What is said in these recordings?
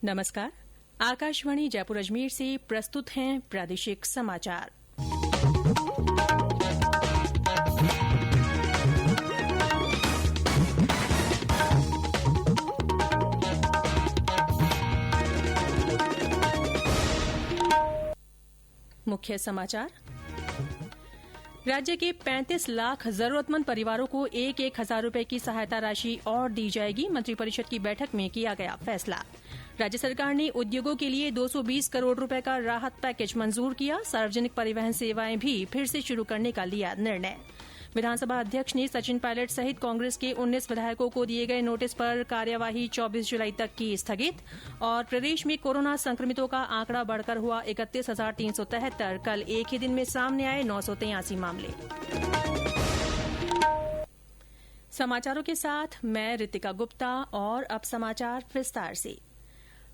नमस्कार। आकाशवाणी जयपुर अजमेर से प्रस्तुत हैं प्रादेशिक समाचार। मुख्य समाचार। राज्य के 35 लाख जरूरतमंद परिवारों को 1,000 रुपए की सहायता राशि और दी जाएगी। मंत्रिपरिषद की बैठक में किया गया फैसला। राज्य सरकार ने उद्योगों के लिए 220 करोड़ रुपए का राहत पैकेज मंजूर किया। सार्वजनिक परिवहन सेवाएं भी फिर से शुरू करने का लिया निर्णय। विधानसभा अध्यक्ष ने सचिन पायलट सहित कांग्रेस के 19 विधायकों को दिए गए नोटिस पर कार्यवाही 24 जुलाई तक की स्थगित। और प्रदेश में कोरोना संक्रमितों का आंकड़ा बढ़कर हुआ 31,373। कल एक ही दिन में सामने आए 983 मामले। समाचारों के साथ मैं रितिका गुप्ता और अब समाचार विस्तार से।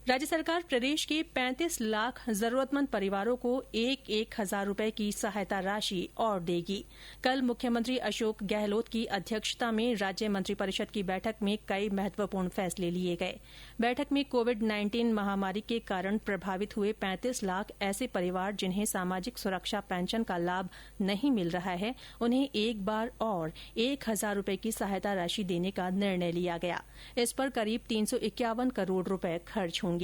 राज्य सरकार प्रदेश के 35 लाख जरूरतमंद परिवारों को 1,000 रुपए की सहायता राशि और देगी। कल मुख्यमंत्री अशोक गहलोत की अध्यक्षता में राज्य मंत्रिपरिषद की बैठक में कई महत्वपूर्ण फैसले लिए गए। बैठक में कोविड-19 महामारी के कारण प्रभावित हुए 35 लाख ऐसे परिवार जिन्हें सामाजिक सुरक्षा पेंशन का लाभ नहीं मिल रहा है, उन्हें एक बार और 1,000 रुपए की सहायता राशि देने का निर्णय लिया गया। इस पर करीब 351 करोड़ रुपए खर्च होंगे।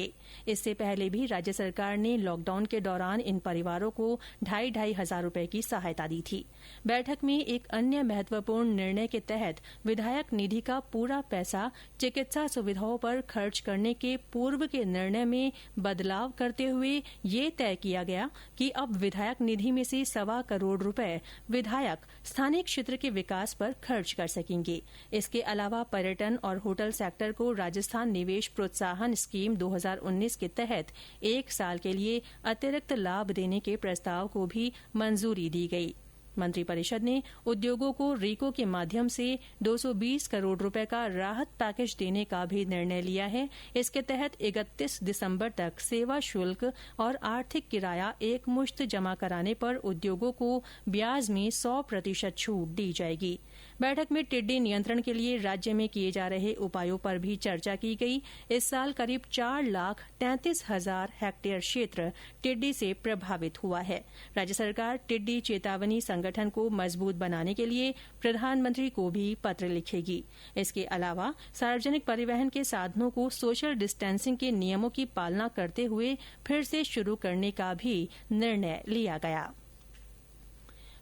इससे पहले भी राज्य सरकार ने लॉकडाउन के दौरान इन परिवारों को 2,500 हजार रुपए की सहायता दी थी। बैठक में एक अन्य महत्वपूर्ण निर्णय के तहत विधायक निधि का पूरा पैसा चिकित्सा सुविधाओं पर खर्च करने के पूर्व के निर्णय में बदलाव करते हुए ये तय किया गया कि अब विधायक निधि में से 1.25 करोड़ रुपए विधायक स्थानीय क्षेत्र के विकास पर खर्च कर सकेंगे। इसके अलावा पर्यटन और होटल सेक्टर को राजस्थान निवेश प्रोत्साहन स्कीम 2019 के तहत 1 साल के लिए अतिरिक्त लाभ देने के प्रस्ताव को भी मंजूरी दी गई। मंत्रिपरिषद ने उद्योगों को रीको के माध्यम से 220 करोड़ रुपए का राहत पैकेज देने का भी निर्णय लिया है। इसके तहत 31 दिसंबर तक सेवा शुल्क और आर्थिक किराया एकमुश्त जमा कराने पर उद्योगों को ब्याज में 100% छूट दी जाएगी। बैठक में टिड्डी नियंत्रण के लिए राज्य में किए जा रहे उपायों पर भी चर्चा की गई। इस साल करीब 4,33,000 हेक्टेयर क्षेत्र टिड्डी से प्रभावित हुआ है। राज्य सरकार टिड्डी चेतावनी संगठन को मजबूत बनाने के लिए प्रधानमंत्री को भी पत्र लिखेगी। इसके अलावा सार्वजनिक परिवहन के साधनों को सोशल डिस्टेंसिंग के नियमों की पालना करते हुए फिर से शुरू करने का भी निर्णय लिया गया।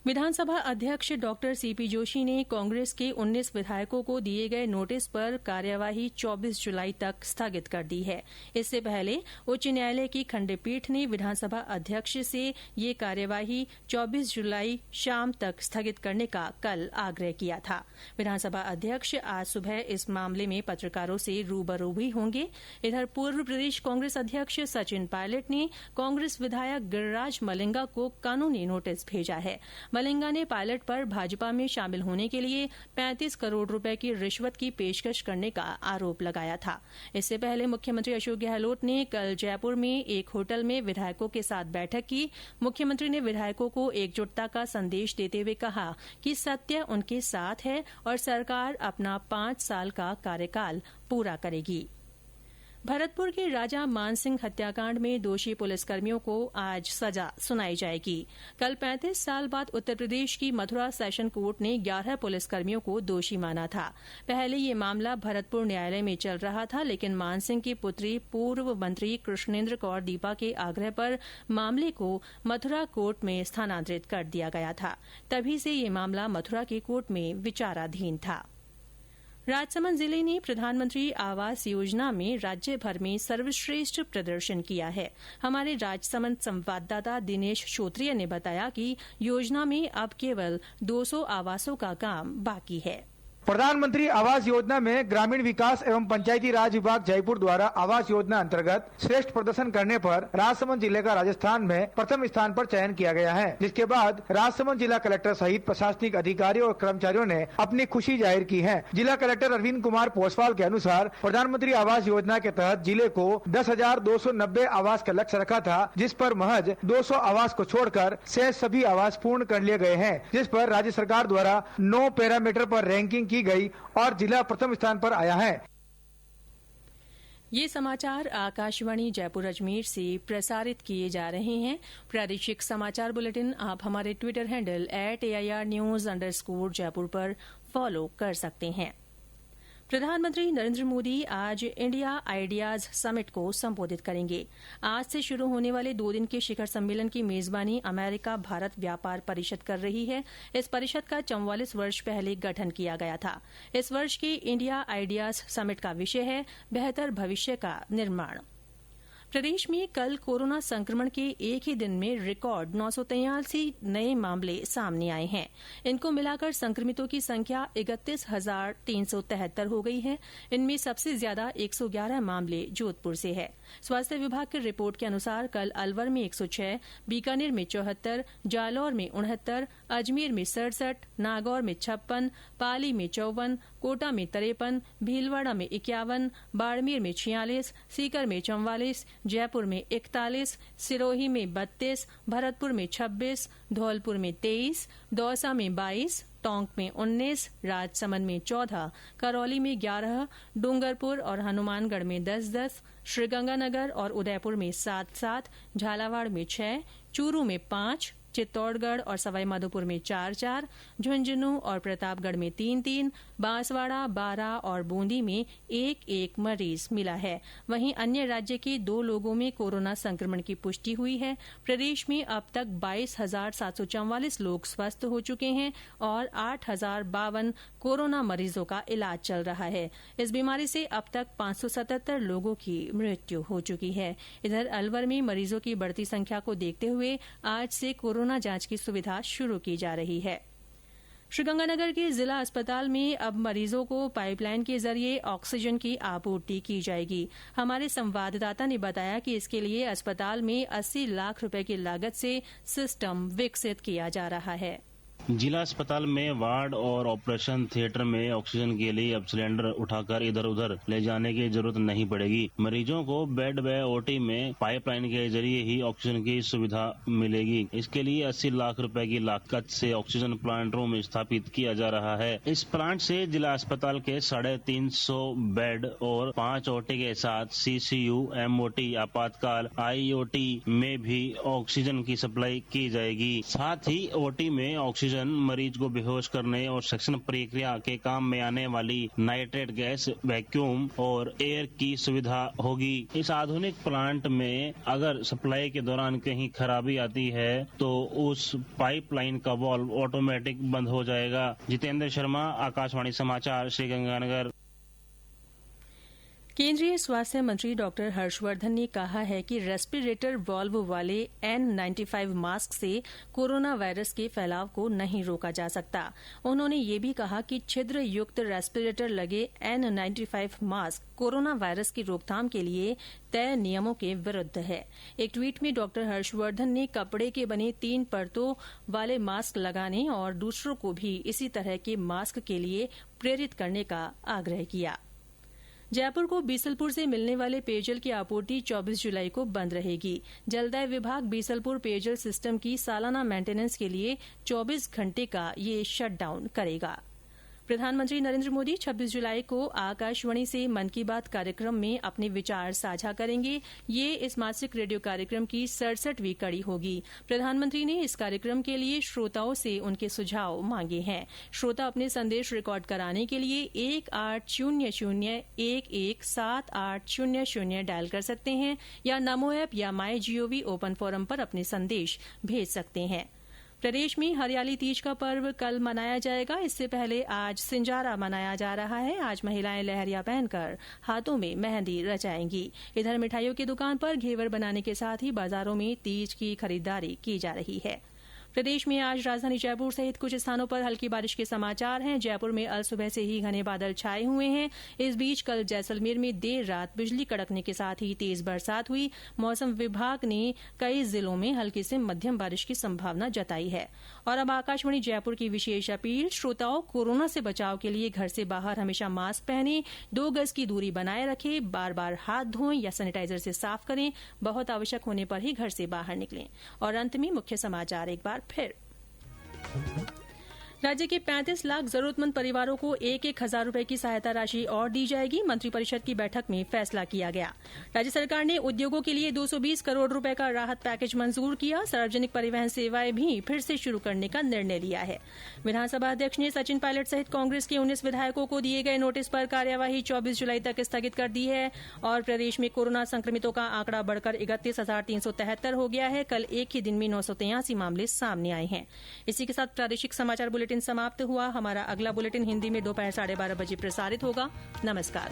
विधानसभा अध्यक्ष डॉ सीपी जोशी ने कांग्रेस के 19 विधायकों को दिए गए नोटिस पर कार्यवाही 24 जुलाई तक स्थगित कर दी है। इससे पहले उच्च न्यायालय की खंडपीठ ने विधानसभा अध्यक्ष से ये कार्यवाही 24 जुलाई शाम तक स्थगित करने का कल आग्रह किया था। विधानसभा अध्यक्ष आज सुबह इस मामले में पत्रकारों से रूबरू भी होंगे। इधर पूर्व प्रदेश कांग्रेस अध्यक्ष सचिन पायलट ने कांग्रेस विधायक गिरिराज मलिंगा को कानूनी नोटिस भेजा है। मलिंगा ने पायलट पर भाजपा में शामिल होने के लिए 35 करोड़ रुपए की रिश्वत की पेशकश करने का आरोप लगाया था। इससे पहले मुख्यमंत्री अशोक गहलोत ने कल जयपुर में एक होटल में विधायकों के साथ बैठक की। मुख्यमंत्री ने विधायकों को एकजुटता का संदेश देते हुए कहा कि सत्य उनके साथ है और सरकार अपना 5 साल का कार्यकाल पूरा करेगी। भरतपुर के राजा मानसिंह हत्याकांड में दोषी पुलिसकर्मियों को आज सजा सुनाई जाएगी। कल 35 साल बाद उत्तर प्रदेश की मथुरा सेशन कोर्ट ने 11 पुलिसकर्मियों को दोषी माना था। पहले ये मामला भरतपुर न्यायालय में चल रहा था, लेकिन मानसिंह की पुत्री पूर्व मंत्री कृष्णेन्द्र कौर दीपा के आग्रह पर मामले को मथुरा कोर्ट में स्थानांतरित कर दिया गया था। तभी से ये मामला मथुरा के कोर्ट में विचाराधीन था। राजसमंद जिले ने प्रधानमंत्री आवास योजना में राज्य भर में सर्वश्रेष्ठ प्रदर्शन किया है। हमारे राजसमंद संवाददाता दिनेश श्रोत्रिय ने बताया कि योजना में अब केवल 200 आवासों का काम बाकी है। प्रधानमंत्री आवास योजना में ग्रामीण विकास एवं पंचायती राज विभाग जयपुर द्वारा आवास योजना अंतर्गत श्रेष्ठ प्रदर्शन करने पर राजसमंद जिले का राजस्थान में प्रथम स्थान पर चयन किया गया है, जिसके बाद राजसमंद जिला कलेक्टर सहित प्रशासनिक अधिकारियों और कर्मचारियों ने अपनी खुशी जाहिर की है। जिला कलेक्टर अरविंद कुमार पोसवाल के अनुसार प्रधानमंत्री आवास योजना के तहत जिले को 10,290 आवास का लक्ष्य रखा था, जिस पर महज 200 आवास को छोड़कर शेष सभी आवास पूर्ण कर लिए गए हैं, जिस पर राज्य सरकार द्वारा 9 पैरामीटर पर रैंकिंग की गई और जिला प्रथम स्थान पर आया है। ये समाचार आकाशवाणी जयपुर अजमेर से प्रसारित किए जा रहे हैं। प्रादेशिक समाचार बुलेटिन आप हमारे ट्विटर हैंडल @AIRnews_जयपुर पर फॉलो कर सकते हैं। प्रधानमंत्री नरेंद्र मोदी आज इंडिया आइडियाज समिट को संबोधित करेंगे। आज से शुरू होने वाले 2 दिन के शिखर सम्मेलन की मेजबानी अमेरिका भारत व्यापार परिषद कर रही है। इस परिषद का 44 वर्ष पहले गठन किया गया था। इस वर्ष के इंडिया आइडियाज समिट का विषय है बेहतर भविष्य का निर्माण। प्रदेश में कल कोरोना संक्रमण के एक ही दिन में रिकॉर्ड 983 नए मामले सामने आए हैं। इनको मिलाकर संक्रमितों की संख्या 31,373 हो गई है। इनमें सबसे ज्यादा 111 मामले जोधपुर से है। स्वास्थ्य विभाग की रिपोर्ट के अनुसार कल अलवर में 106, बीकानेर में 74, जालौर में 69, अजमेर में 67, नागौर में 56, पाली में 54, कोटा में 53, भीलवाड़ा में 51, बाड़मेर में 46, सीकर में 44, जयपुर में 41, सिरोही में 32, भरतपुर में 26, धौलपुर में 23, दौसा में 22, टोंक में 19, राजसमंद में 14, करौली में 11, डूंगरपुर और हनुमानगढ़ में 10-10, श्रीगंगानगर और उदयपुर में 7-7, झालावाड़ में 6, चूरू में 5, चित्तौड़गढ़ और सवाईमाधोपुर में 4-4, झुंझुनू और प्रतापगढ़ में 3-3, बांसवाड़ा, बारां और बूंदी में 1-1 मरीज मिला है। वहीं अन्य राज्य के 2 लोगों में कोरोना संक्रमण की पुष्टि हुई है। प्रदेश में अब तक 22,744 लोग स्वस्थ हो चुके हैं और 8,052 कोरोना मरीजों का इलाज चल रहा है। इस बीमारी से अब तक 577 लोगों की मृत्यु हो चुकी है। इधर अलवर में मरीजों की बढ़ती संख्या को देखते हुए आज से कोरोना जांच की सुविधा शुरू की जा रही है। श्रीगंगानगर के जिला अस्पताल में अब मरीजों को पाइपलाइन के जरिए ऑक्सीजन की आपूर्ति की जाएगी। हमारे संवाददाता ने बताया कि इसके लिए अस्पताल में 80 लाख रुपए की लागत से सिस्टम विकसित किया जा रहा है। जिला अस्पताल में वार्ड और ऑपरेशन थिएटर में ऑक्सीजन के लिए अब सिलेंडर उठाकर इधर उधर ले जाने की जरूरत नहीं पड़ेगी। मरीजों को बेड व ओटी में पाइपलाइन के जरिए ही ऑक्सीजन की सुविधा मिलेगी। इसके लिए 80 लाख रुपए की लागत से ऑक्सीजन प्लांट रूम स्थापित किया जा रहा है। इस प्लांट से जिला अस्पताल के 350 बेड और 5 ओटी के साथ CCU, MOT, आपातकाल, IOT में भी ऑक्सीजन की सप्लाई की जाएगी। साथ ही ओटी में ऑक्सीजन मरीज को बेहोश करने और सक्शन प्रक्रिया के काम में आने वाली नाइट्रेट गैस, वैक्यूम और एयर की सुविधा होगी। इस आधुनिक प्लांट में अगर सप्लाई के दौरान कहीं खराबी आती है तो उस पाइपलाइन का वाल्व ऑटोमेटिक बंद हो जाएगा। जितेंद्र शर्मा, आकाशवाणी समाचार, श्रीगंगानगर। केंद्रीय स्वास्थ्य मंत्री डॉक्टर हर्षवर्धन ने कहा है कि रेस्पिरेटर वॉल्व वाले N95 मास्क से कोरोना वायरस के फैलाव को नहीं रोका जा सकता। उन्होंने ये भी कहा कि छिद्र युक्त रेस्पिरेटर लगे N95 मास्क कोरोना वायरस की रोकथाम के लिए तय नियमों के विरुद्ध है। एक ट्वीट में डॉक्टर हर्षवर्धन ने कपड़े के बने 3 परतों वाले मास्क लगाने और दूसरों को भी इसी तरह के मास्क के लिए प्रेरित करने का आग्रह किया। जयपुर को बीसलपुर से मिलने वाले पेयजल की आपूर्ति 24 जुलाई को बंद रहेगी। जलदाय विभाग बीसलपुर पेयजल सिस्टम की सालाना मेंटेनेंस के लिए 24 घंटे का ये शटडाउन करेगा। प्रधानमंत्री नरेंद्र मोदी 26 जुलाई को आकाशवाणी से मन की बात कार्यक्रम में अपने विचार साझा करेंगे। ये इस मासिक रेडियो कार्यक्रम की 67वीं कड़ी होगी। प्रधानमंत्री ने इस कार्यक्रम के लिए श्रोताओं से उनके सुझाव मांगे हैं। श्रोता अपने संदेश रिकॉर्ड कराने के लिए 1800-117800 डायल कर सकते हैं या नमो ऐप या MyGov ओपन फोरम पर अपने संदेश भेज सकते हैं। प्रदेश में हरियाली तीज का पर्व कल मनाया जाएगा। इससे पहले आज सिंजारा मनाया जा रहा है। आज महिलाएं लहरिया पहनकर हाथों में मेहंदी रचाएंगी। इधर मिठाइयों की दुकान पर घेवर बनाने के साथ ही बाजारों में तीज की खरीदारी की जा रही है। प्रदेश में आज राजधानी जयपुर सहित कुछ स्थानों पर हल्की बारिश के समाचार हैं। जयपुर में अल सुबह से ही घने बादल छाए हुए हैं। इस बीच कल जैसलमेर में देर रात बिजली कड़कने के साथ ही तेज बरसात हुई। मौसम विभाग ने कई जिलों में हल्की से मध्यम बारिश की संभावना जताई है। और अब आकाशवाणी जयपुर की विशेष अपील। श्रोताओं, कोरोना से बचाव के लिए घर से बाहर हमेशा मास्क पहनें, 2 गज की दूरी बनाए रखें, बार बार हाथ धोएं या सैनिटाइजर से साफ करें, बहुत आवश्यक होने पर ही घर से बाहर निकलें। और अंत में मुख्य समाचार एक बार फिर। राज्य के 35 लाख जरूरतमंद परिवारों को 1,000 रूपये की सहायता राशि और दी जाएगी। मंत्रिपरिषद की बैठक में फैसला किया गया। राज्य सरकार ने उद्योगों के लिए 220 करोड़ रूपये का राहत पैकेज मंजूर किया। सार्वजनिक परिवहन सेवाएं भी फिर से शुरू करने का निर्णय लिया है। विधानसभा अध्यक्ष ने सचिन पायलट सहित कांग्रेस के 19 विधायकों को दिए गए नोटिस पर कार्यवाही 24 जुलाई तक स्थगित कर दी है। और प्रदेश में कोरोना संक्रमितों का आंकड़ा बढ़कर 31,373 हो गया है। कल एक ही दिन में 983 मामले सामने आए हैं। इसी के साथ प्रादेशिक समाचार बुलेटिन समाप्त हुआ। हमारा अगला बुलेटिन हिंदी में दोपहर 12:30 बजे प्रसारित होगा। नमस्कार।